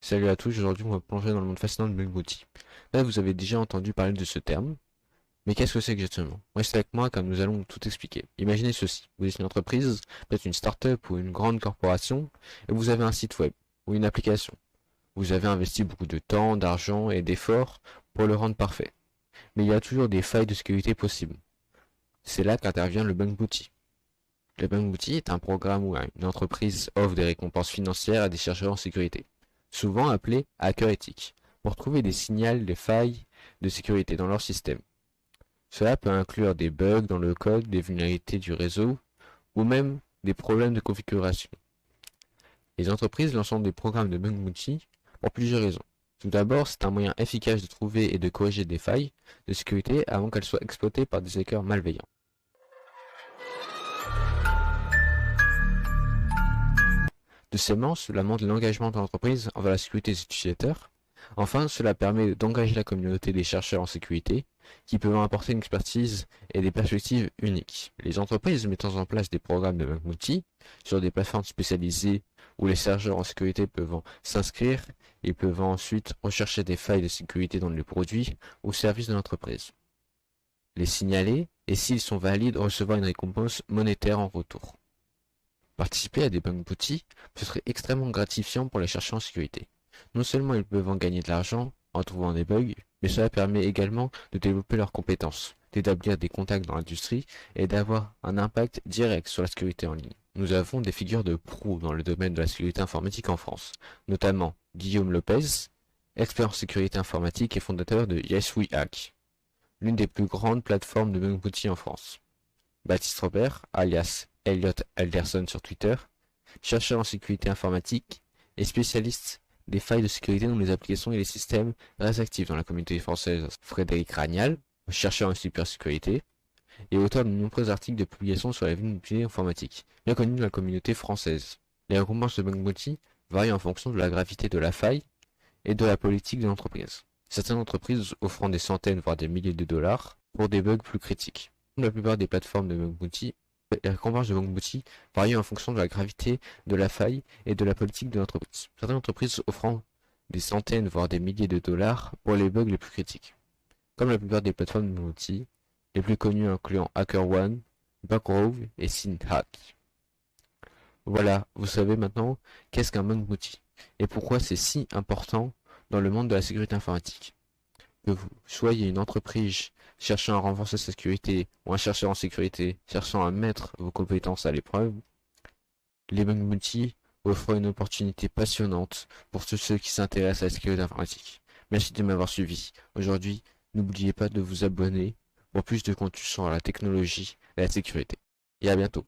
Salut à tous, aujourd'hui on va plonger dans le monde fascinant de Bug Bounty. Là vous avez déjà entendu parler de ce terme, mais qu'est-ce que c'est exactement? Restez avec moi car nous allons tout expliquer. Imaginez ceci, vous êtes une entreprise, peut-être une start-up ou une grande corporation, et vous avez un site web ou une application. Vous avez investi beaucoup de temps, d'argent et d'efforts pour le rendre parfait. Mais il y a toujours des failles de sécurité possibles. C'est là qu'intervient le Bug Bounty. Le Bug Bounty est un programme où une entreprise offre des récompenses financières à des chercheurs en sécurité, souvent appelés hackers éthiques, pour trouver des signaux de failles de sécurité dans leur système. Cela peut inclure des bugs dans le code, des vulnérabilités du réseau, ou même des problèmes de configuration. Les entreprises lancent des programmes de Bug Bounty pour plusieurs raisons. Tout d'abord, c'est un moyen efficace de trouver et de corriger des failles de sécurité avant qu'elles soient exploitées par des hackers malveillants. Deuxièmement, cela montre l'engagement de l'entreprise envers la sécurité des utilisateurs. Enfin, cela permet d'engager la communauté des chercheurs en sécurité, qui peuvent apporter une expertise et des perspectives uniques. Les entreprises mettant en place des programmes de Bug Bounty sur des plateformes spécialisées où les chercheurs en sécurité peuvent s'inscrire et peuvent ensuite rechercher des failles de sécurité dans les produits ou services de l'entreprise, les signaler et s'ils sont valides, recevoir une récompense monétaire en retour. Participer à des Bug Bounty ce serait extrêmement gratifiant pour les chercheurs en sécurité. Non seulement ils peuvent en gagner de l'argent en trouvant des bugs, mais cela permet également de développer leurs compétences, d'établir des contacts dans l'industrie et d'avoir un impact direct sur la sécurité en ligne. Nous avons des figures de proue dans le domaine de la sécurité informatique en France, notamment Guillaume Lopez, expert en sécurité informatique et fondateur de Yes We Hack, l'une des plus grandes plateformes de Bug Bounty en France. Baptiste Robert, alias Elliot Alderson sur Twitter, chercheur en sécurité informatique et spécialiste des failles de sécurité dans les applications et les systèmes très actifs dans la communauté française. Frédéric Ragnal, chercheur en cybersécurité et auteur de nombreux articles de publication sur la vulnérabilité informatique, bien connu dans la communauté française. Les récompenses de Bug Bounty varient en fonction de la gravité de la faille et de la politique de l'entreprise. Certaines entreprises offrant des centaines voire des milliers de dollars pour des bugs plus critiques. Comme la plupart des plateformes de Bug Bounty, les récompenses de Bug Bounty varient en fonction de la gravité de la faille et de la politique de l'entreprise. Certaines entreprises offrant des centaines voire des milliers de dollars pour les bugs les plus critiques. Comme la plupart des plateformes de Bug Bounty, les plus connues incluant HackerOne, Buggrove et SynHack. Voilà, vous savez maintenant qu'est-ce qu'un Bug Bounty et pourquoi c'est si important dans le monde de la sécurité informatique. Que vous soyez une entreprise cherchant à renforcer sa sécurité ou un chercheur en sécurité cherchant à mettre vos compétences à l'épreuve, les Bug Bounty offrent une opportunité passionnante pour tous ceux qui s'intéressent à la sécurité informatique. Merci de m'avoir suivi. Aujourd'hui, n'oubliez pas de vous abonner pour plus de contenu sur la technologie et la sécurité. Et à bientôt.